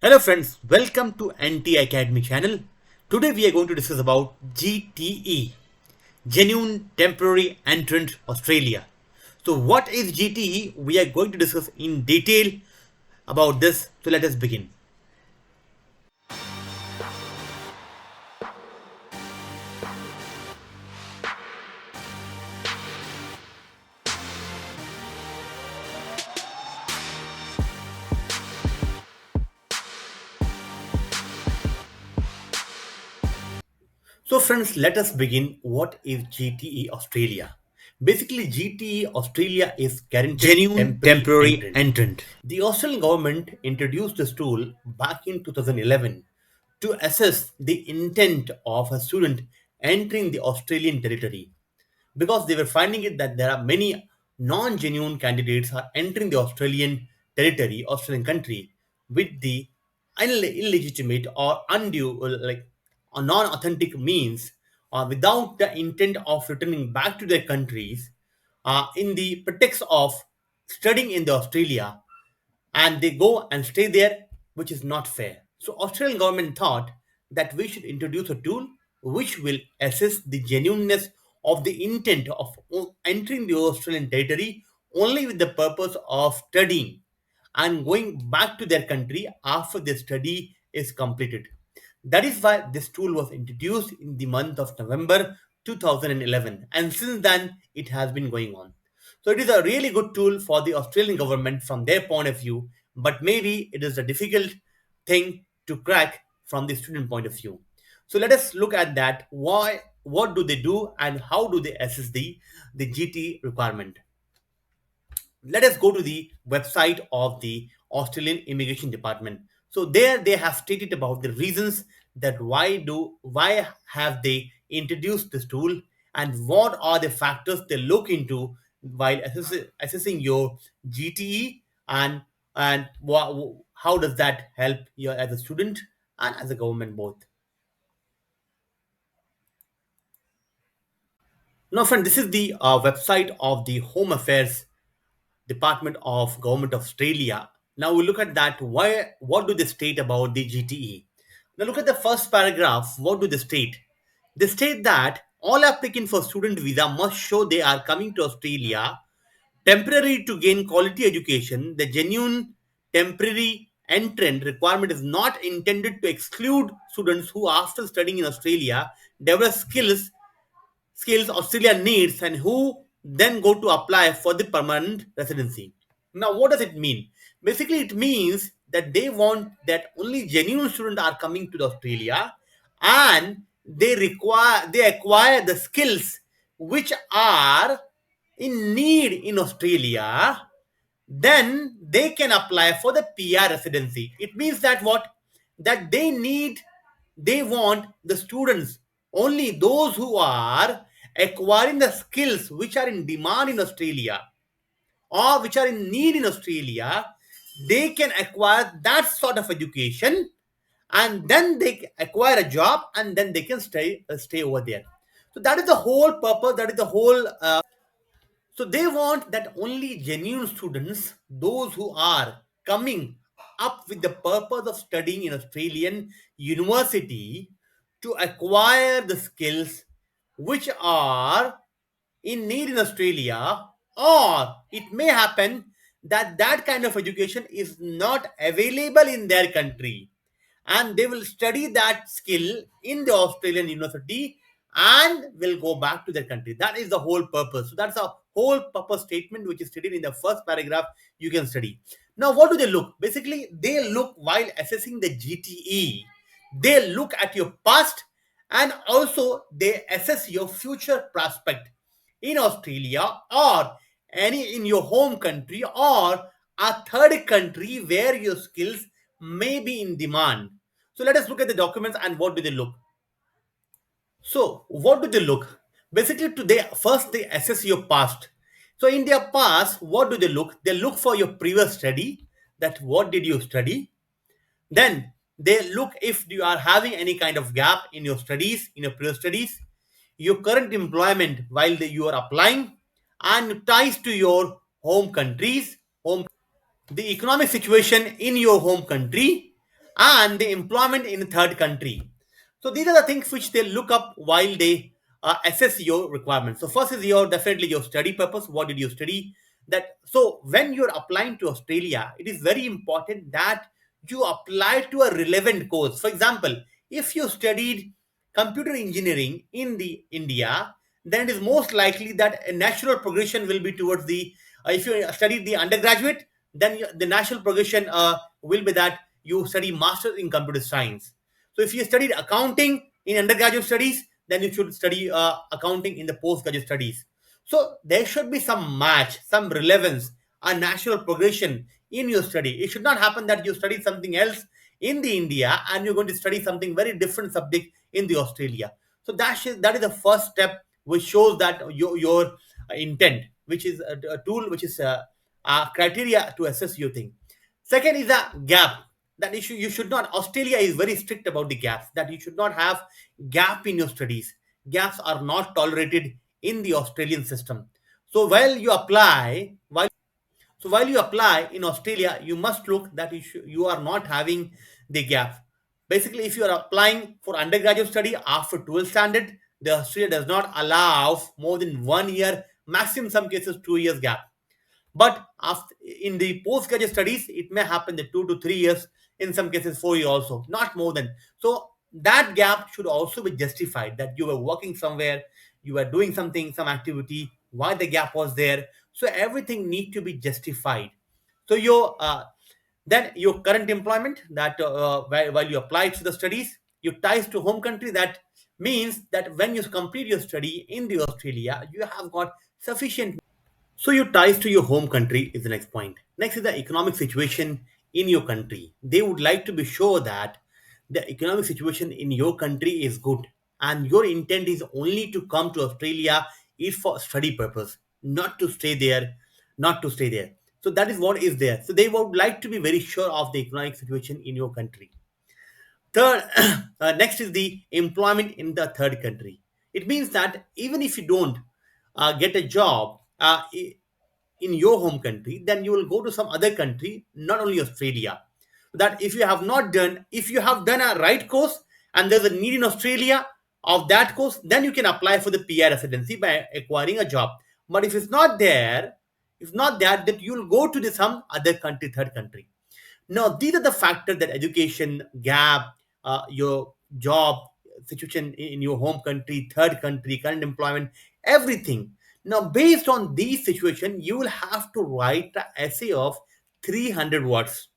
Hello friends, welcome to NTI Academy channel. Today we are going to discuss about GTE, Genuine Temporary Entrant Australia. So what is GTE? We are going to discuss in detail about this. So let us begin. So friends, let us begin. What is GTE Australia? Basically, GTE Australia is guaranteed genuine temporary entrant. The Australian government introduced this tool back in 2011 to assess the intent of a student entering the Australian territory because they were finding it that there are many non-genuine candidates are entering the Australian territory, Australian country, with the illegitimate or undue, like or non-authentic means, or without the intent of returning back to their countries, in the pretext of studying in the Australia, and they go and stay there, which is not fair. So Australian government thought that we should introduce a tool which will assess the genuineness of the intent of entering the Australian territory only with the purpose of studying and going back to their country after their study is completed. That is why this tool was introduced in the month of November 2011, and since then it has been going on. So it is a really good tool for the Australian government from their point of view, but maybe it is a difficult thing to crack from the student point of view. So let us look at that. Why? What do they do, and how do they assess the GT requirement? Let us go to the website of the Australian Immigration Department. So there they have stated about the reasons that why have they introduced this tool, and what are the factors they look into while assessing your GTE, and how does that help you as a student and as a government both. Now friend, this is the website of the Home Affairs Department of Government of Australia. Now we look at that. What do they state about the GTE? Now look at the first paragraph. What do they state? They state that all applicants for student visa must show they are coming to Australia temporary to gain quality education. The genuine temporary entrant requirement is not intended to exclude students who, after studying in Australia, develop skills Australia needs and who then go to apply for the permanent residency. Now, what does it mean? Basically, it means that they want that only genuine students are coming to Australia, and they acquire the skills which are in need in Australia, then they can apply for the PR residency. It means that what? That they want the students, only those who are acquiring the skills which are in demand in Australia or which are in need in Australia, they can acquire that sort of education, and then they acquire a job, and then they can stay over there. So that is the whole purpose. That is the whole. So they want that only genuine students, those who are coming up with the purpose of studying in Australian university, to acquire the skills which are in need in Australia, or it may happen that that kind of education is not available in their country, and they will study that skill in the Australian university and will go back to their country. That is the whole purpose. So that's a whole purpose statement which is stated in the first paragraph. You can study. Now, what do they look? Basically, they look while assessing the GTE. They look at your past, and also they assess your future prospect in Australia or any in your home country or a third country where your skills may be in demand. So let us look at the documents and what do they look. So what do they look? Basically, first they assess your past. So in their past, what do they look? They look for your previous study. That what did you study? Then they look if you are having any kind of gap in your studies, in your previous studies, your current employment while you are applying, and ties to your home countries, the economic situation in your home country, and the employment in a third country. So these are the things which they look up while they assess your requirements. So first is your definitely your study purpose. What did you study? That so when you're applying to Australia, it is very important that you apply to a relevant course. For example, if you studied computer engineering in the India, then it is most likely that a natural progression will be towards the if you studied the undergraduate, then the natural progression will be that you study master in computer science. So if you studied accounting in undergraduate studies, then you should study accounting in the postgraduate studies. So there should be some match, some relevance, a natural progression in your study. It should not happen that you study something else in the India and you're going to study something very different subject in the Australia. So that is the first step which shows that your intent, which is a tool, which is a criteria to assess your thing. Second is a gap. That issue you should not. Australia is very strict about the gaps. That you should not have gap in your studies. Gaps are not tolerated in the Australian system. So while you apply in Australia, you must look that you are not having the gap. Basically, if you are applying for undergraduate study after 12th standard, the Australia does not allow more than 1 year, maximum some cases 2 years gap. But after in the postgraduate studies, it may happen that 2 to 3 years, in some cases 4 years also, not more than. So that gap should also be justified that you were working somewhere, you were doing something, some activity, why the gap was there. So everything need to be justified. So your then your current employment that while you apply to the studies, your ties to home country. That means that when you complete your study in the Australia, you have got sufficient. So your ties to your home country is the next point. Next is the economic situation in your country. They would like to be sure that the economic situation in your country is good and your intent is only to come to Australia is for study purpose, not to stay there, not to stay there. So that is what is there. So they would like to be very sure of the economic situation in your country. Third, next is the employment in the third country. It means that even if you don't get a job in your home country, then you will go to some other country, not only Australia. That if you have done a right course and there's a need in Australia of that course, then you can apply for the PR residency by acquiring a job. But if it's not there, if not that you'll go to the some other country, third country. Now, these are the factors that education, gap, your job situation in your home country, third country, current employment, everything. Now, based on these situation, you will have to write an essay of 300 words.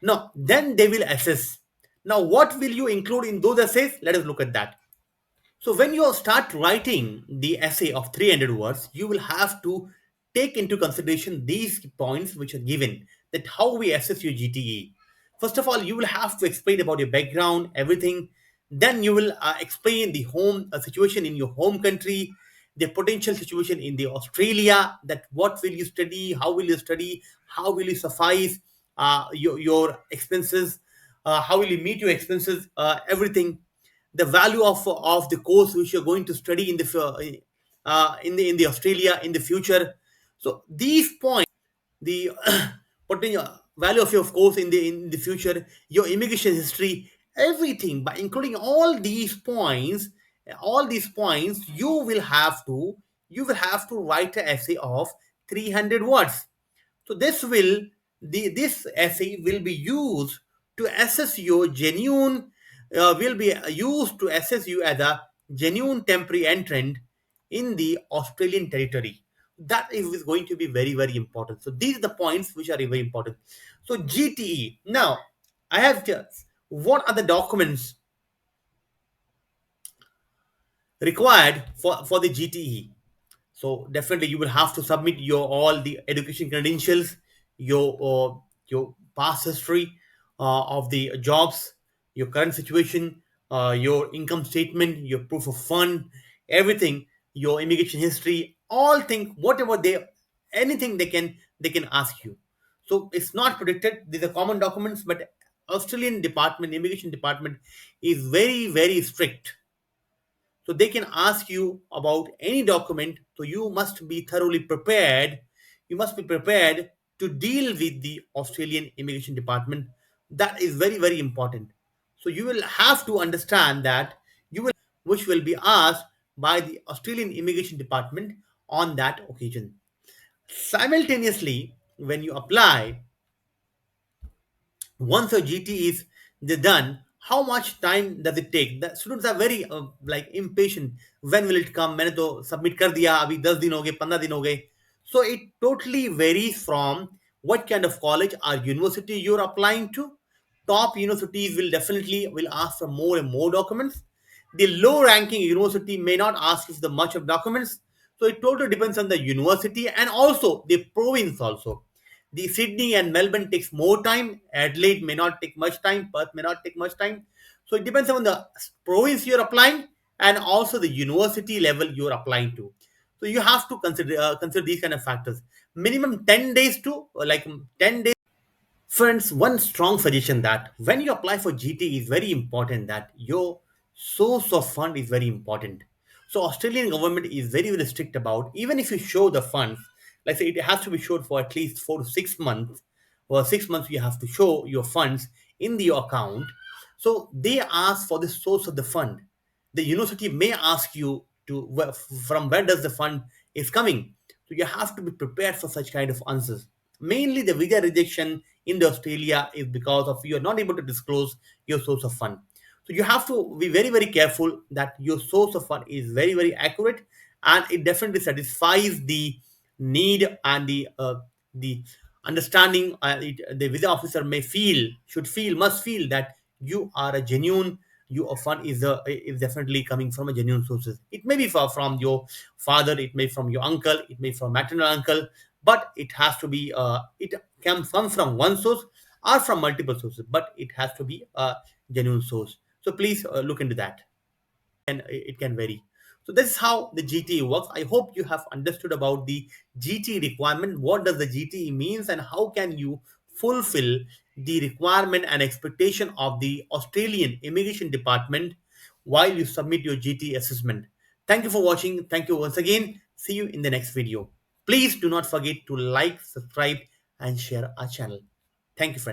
Now, then they will assess. Now, what will you include in those essays? Let us look at that. So when you start writing the essay of 300 words, you will have to take into consideration these points which are given, that how we assess your GTE. First of all, you will have to explain about your background, everything. Then you will explain the home situation in your home country, the potential situation in the Australia, that what will you study, how will you suffice your expenses, how will you meet your expenses, everything, the value of the course which you're going to study in in the Australia in the future. So these points, the potential value of your course in the future, your immigration history, everything, by including all these points, you will have to write an essay of 300 words. So this essay will be used to assess your genuine will be used to assess you as a genuine temporary entrant in the Australian territory. That is going to be very very important. So these are the points which are very important. So GTE. Now I have just what are the documents required for the GTE? So definitely you will have to submit your all the education credentials, your past history of the jobs, your current situation, your income statement, your proof of fund, everything, your immigration history, all things, whatever anything they can ask you. So it's not predicted. These are common documents, but Australian department, immigration department, is very very strict, so they can ask you about any document. So you must be thoroughly prepared. You must be prepared to deal with the Australian Immigration Department That is very, very important. So you will have to understand that you will, which will be asked by the Australian Immigration Department on that occasion. Simultaneously, when you apply, once your GT is done, how much time does it take? The students are very like impatient. When will it come? मैंने तो submit कर दिया अभी 10 दिन हो गए 15 दिन हो गए. So it totally varies from what kind of college or university you're applying to. Top universities will definitely will ask for more and more documents. The low ranking university may not ask you for the much of documents. So it totally depends on the university and also the province also. The Sydney and Melbourne takes more time. Adelaide may not take much time. Perth may not take much time. So it depends on the province you're applying and also the university level you're applying to. So you have to consider these kind of factors. Minimum 10 days to 10 days. Friends, one strong suggestion that when you apply for GT is very important that your source of fund is very important. So Australian government is very, very strict about even if you show the funds, let's say it has to be showed for at least 4 to 6 months, or 6 months you have to show your funds in the account. So they ask for the source of the fund. The university may ask you to from where does the fund is coming. So you have to be prepared for such kind of answers. Mainly the visa rejection in the Australia is because of you are not able to disclose your source of fund. So you have to be very, very careful that your source of fund is very, very accurate and it definitely satisfies the need and the understanding. The visa officer may feel, should feel, must feel that you are a genuine. Your fund is definitely coming from a genuine sources. It may be from your father, it may from your uncle, it may from maternal uncle, but it has to be it can come from one source or from multiple sources, but it has to be a genuine source. So please look into that, and it can vary. So this is how the GTE works. I hope you have understood about the GTE requirement. What does the GTE means, and how can you fulfill the requirement and expectation of the Australian Immigration Department while you submit your GTE assessment. Thank you for watching. Thank you once again. See you in the next video. Please do not forget to like, subscribe, and share our channel. Thank you, friends.